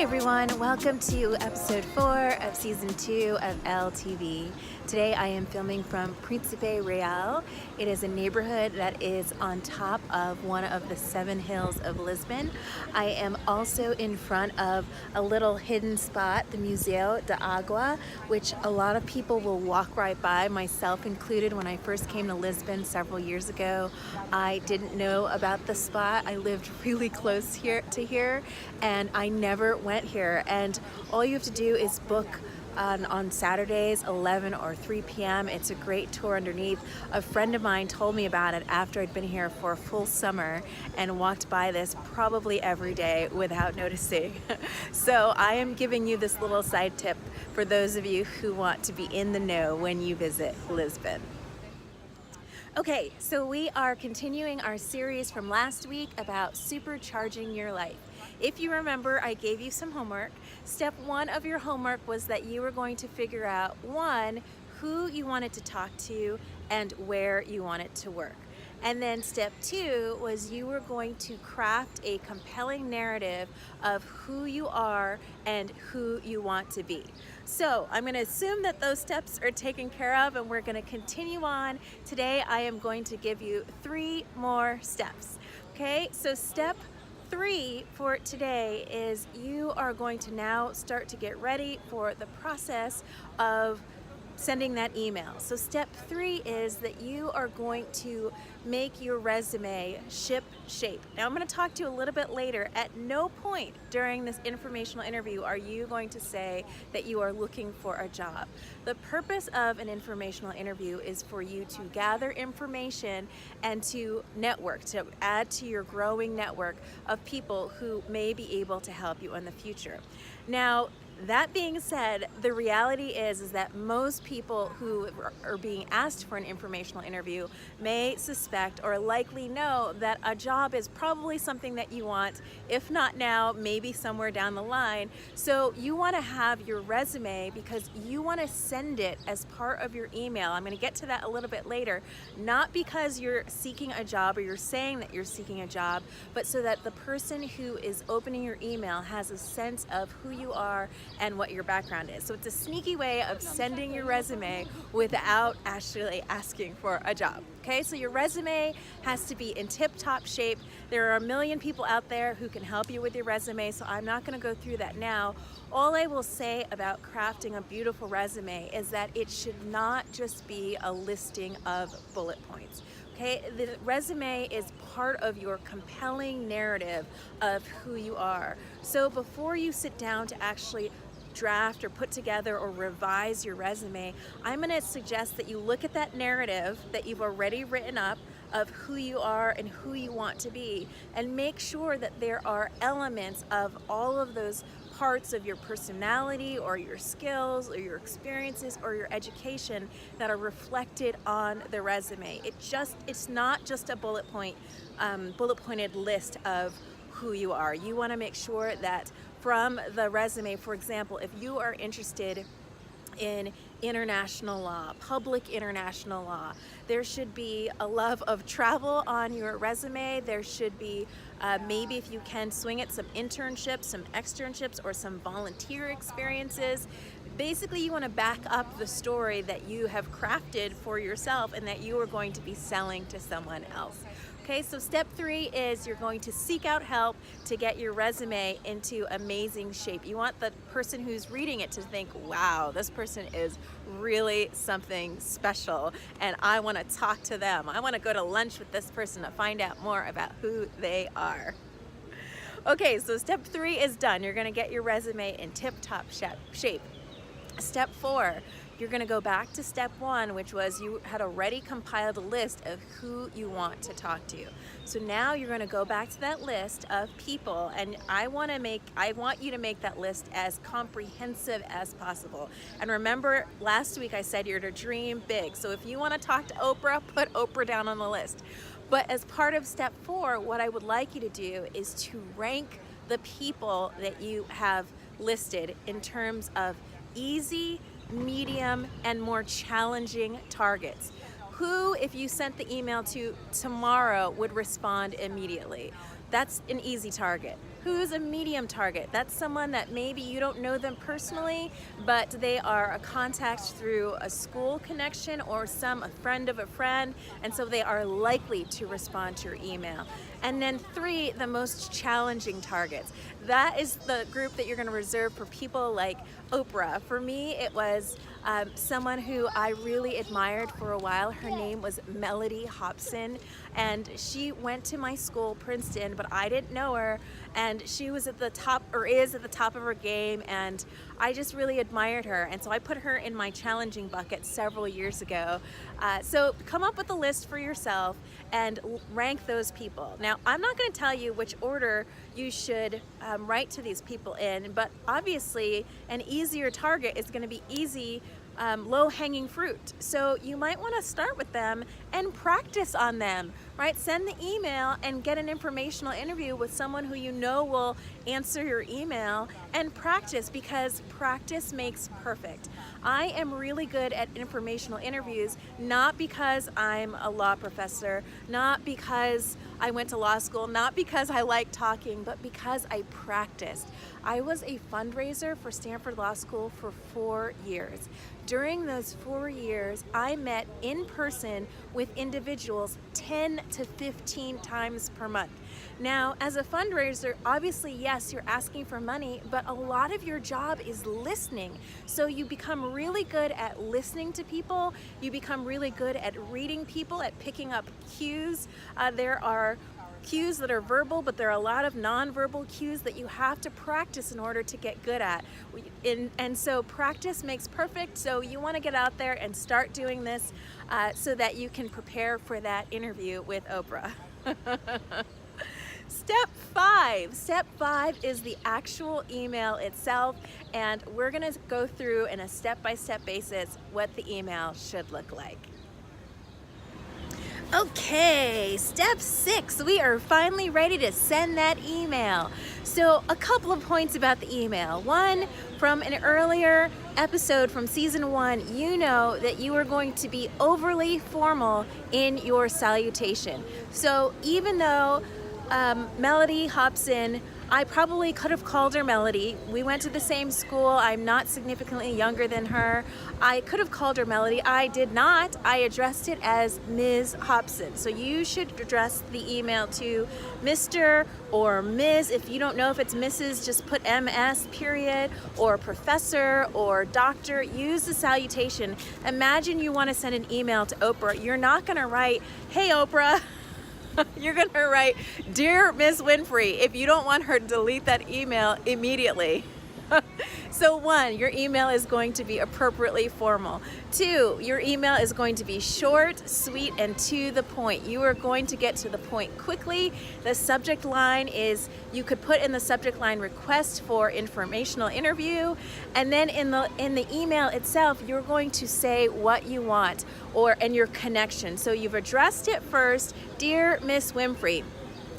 everyone, welcome to episode 4 of season 2 of elle-TV. Today I am filming from Príncipe Real. It is a neighborhood that is on top of one of the 7 hills of Lisbon. I am also in front of a little hidden spot, the Museu da Água, which a lot of people will walk right by, myself included. When I first came to Lisbon several years ago, I didn't know about the spot. I lived really close to here and I never went here, and all you have to do is book on Saturdays 11 or 3 p.m. It's a great tour underneath. A friend of mine told me about it after I'd been here for a full summer and walked by this probably every day without noticing. So I am giving you this little side tip for those of you who want to be in the know when you visit Lisbon. Okay, so we are continuing our series from last week about supercharging your life. If you remember, I gave you some homework. Step 1 of your homework was that you were going to figure out, 1, who you wanted to talk to and where you wanted to work. And then step 2 was you were going to craft a compelling narrative of who you are and who you want to be. So I'm going to assume that those steps are taken care of, and we're going to continue on. Today I am going to give you 3 more steps. Okay, so step 3 for today is you are going to now start to get ready for the process of sending that email. So step 3 is that you are going to make your resume ship shape. Now I'm going to talk to you a little bit later. At no point during this informational interview are you going to say that you are looking for a job. The purpose of an informational interview is for you to gather information and to network, to add to your growing network of people who may be able to help you in the future. Now, that being said, the reality is that most people who are being asked for an informational interview may suspect or likely know that a job is probably something that you want, if not now, maybe somewhere down the line. So you want to have your resume because you want to send it as part of your email. I'm going to get to that a little bit later, not because you're seeking a job or you're saying that you're seeking a job, but so that the person who is opening your email has a sense of who you are and what your background is. So it's a sneaky way of sending your resume without actually asking for a job. Okay, so your resume has to be in tip-top shape. There are a million people out there who can help you with your resume, so I'm not going to go through that now. All I will say about crafting a beautiful resume is that it should not just be a listing of bullet points. Okay, the resume is part of your compelling narrative of who you are. So before you sit down to actually draft or put together or revise your resume, I'm going to suggest that you look at that narrative that you've already written up of who you are and who you want to be, and make sure that there are elements of all of those parts of your personality or your skills or your experiences or your education that are reflected on the resume. It's not just a bullet pointed list of who you are. You want to make sure that from the resume, for example, if you are interested in international law, public international law, there should be a love of travel on your resume. There should be maybe, if you can, swing it, some internships, some externships, or some volunteer experiences. Basically, you want to back up the story that you have crafted for yourself and that you are going to be selling to someone else. Okay, so step 3 is you're going to seek out help to get your resume into amazing shape. You want the person who's reading it to think, wow, this person is really something special and I want to talk to them. I want to go to lunch with this person to find out more about who they are. Okay, so step 3 is done. You're going to get your resume in tip-top shape. Step 4, you're going to go back to step 1, which was you had already compiled a list of who you want to talk to. So now you're going to go back to that list of people, and I want you to make that list as comprehensive as possible. And remember, last week I said you're to dream big. So if you want to talk to Oprah, put Oprah down on the list. But as part of step 4, what I would like you to do is to rank the people that you have listed in terms of easy, medium, and more challenging targets. Who, if you sent the email to tomorrow, would respond immediately? That's an easy target. Who's a medium target? That's someone that maybe you don't know them personally, but they are a contact through a school connection or a friend of a friend, and so they are likely to respond to your email. And then 3, the most challenging targets. That is the group that you're going to reserve for people like Oprah. For me, it was someone who I really admired for a while. Her name was Melody Hobson, and she went to my school, Princeton, but I didn't know her, and she was at the top, or is at the top of her game, and I just really admired her, and so I put her in my challenging bucket several years ago. So come up with a list for yourself and rank those people. Now, I'm not going to tell you which order you should write to these people in, but obviously an easier target is going to be easy, low-hanging fruit. So you might want to start with them and practice on them, right? Send the email and get an informational interview with someone who you know will answer your email, and practice, because practice makes perfect. I am really good at informational interviews, not because I'm a law professor, not because I went to law school, not because I like talking, but because I practiced. I was a fundraiser for Stanford Law School for 4 years. During those 4 years, I met in person with individuals 10 to 15 times per month. Now, as a fundraiser, obviously, yes, you're asking for money, but a lot of your job is listening. So you become really good at listening to people. You become really good at reading people, at picking up cues. There are cues that are verbal, but there are a lot of nonverbal cues that you have to practice in order to get good at. And so practice makes perfect. So you want to get out there and start doing this so that you can prepare for that interview with Oprah. Step 5. Step 5 is the actual email itself, and we're going to go through in a step-by-step basis what the email should look like. Okay, step 6, we are finally ready to send that email. So a couple of points about the email. 1, from an earlier episode from season 1, you know that you are going to be overly formal in your salutation. So even though Melody Hobson, I probably could have called her Melody. We went to the same school. I'm not significantly younger than her. I could have called her Melody. I did not. I addressed it as Ms. Hobson. So you should address the email to Mr. or Ms. If you don't know if it's Mrs., just put MS, period, or professor or doctor. Use the salutation. Imagine you want to send an email to Oprah. You're not going to write, "Hey, Oprah." You're going to write, "Dear Ms. Winfrey," if you don't want her to delete that email immediately. So 1, your email is going to be appropriately formal. 2, your email is going to be short, sweet, and to the point. You are going to get to the point quickly. The subject line is, you could put in the subject line, "request for informational interview," and then in the email itself, you're going to say what you want and your connection. So you've addressed it first, "Dear Miss Winfrey,"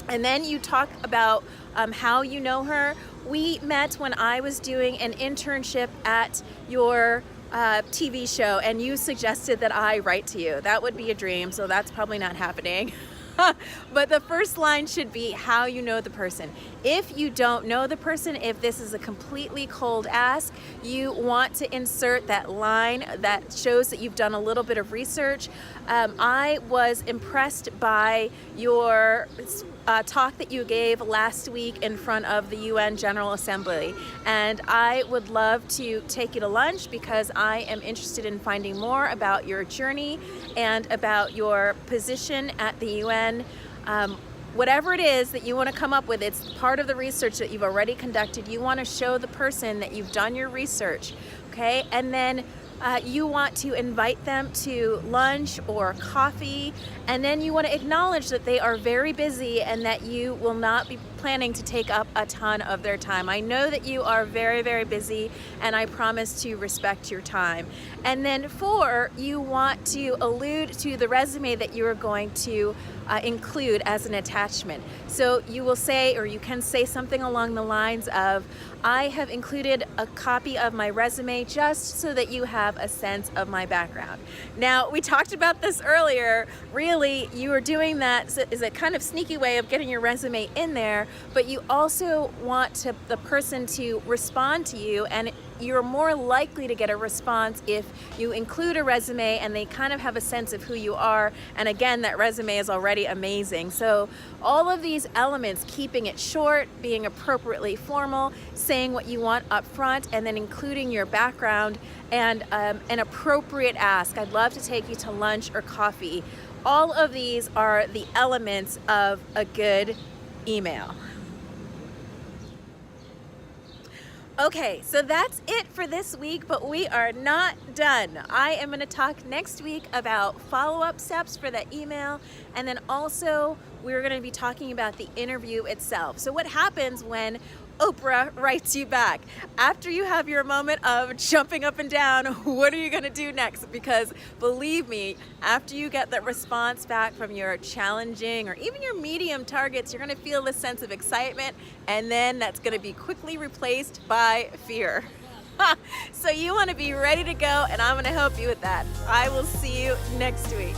and then you talk about how you know her. We met when I was doing an internship at your TV show, and you suggested that I write to you. That would be a dream, so that's probably not happening. But the first line should be how you know the person. If you don't know the person, if this is a completely cold ask, you want to insert that line that shows that you've done a little bit of research. I was impressed by your talk that you gave last week in front of the UN General Assembly, and I would love to take you to lunch because I am interested in finding more about your journey and about your position at the UN. Whatever it is that you want to come up with, it's part of the research that you've already conducted. You want to show the person that you've done your research, okay? And then you want to invite them to lunch or coffee, and then you want to acknowledge that they are very busy and that you will not be planning to take up a ton of their time. I know that you are very, very busy, and I promise to respect your time. And then 4, you want to allude to the resume that you are going to include as an attachment. So you will say, or you can say something along the lines of, "I have included a copy of my resume just so that you have a sense of my background." Now, we talked about this earlier. Really, you are doing that is a kind of sneaky way of getting your resume in there, but you also want the person to respond to you, and you're more likely to get a response if you include a resume and they kind of have a sense of who you are, and again, that resume is already amazing. So all of these elements, keeping it short, being appropriately formal, saying what you want up front, and then including your background and an appropriate ask. I'd love to take you to lunch or coffee. All of these are the elements of a good email. Okay, so that's it for this week, but we are not done. I am going to talk next week about follow-up steps for that email, and then also we're going to be talking about the interview itself. So what happens when Oprah writes you back? After you have your moment of jumping up and down, what are you going to do next? Because believe me, after you get that response back from your challenging or even your medium targets, you're going to feel this sense of excitement, and then that's going to be quickly replaced by fear. So you want to be ready to go, and I'm going to help you with that. I will see you next week.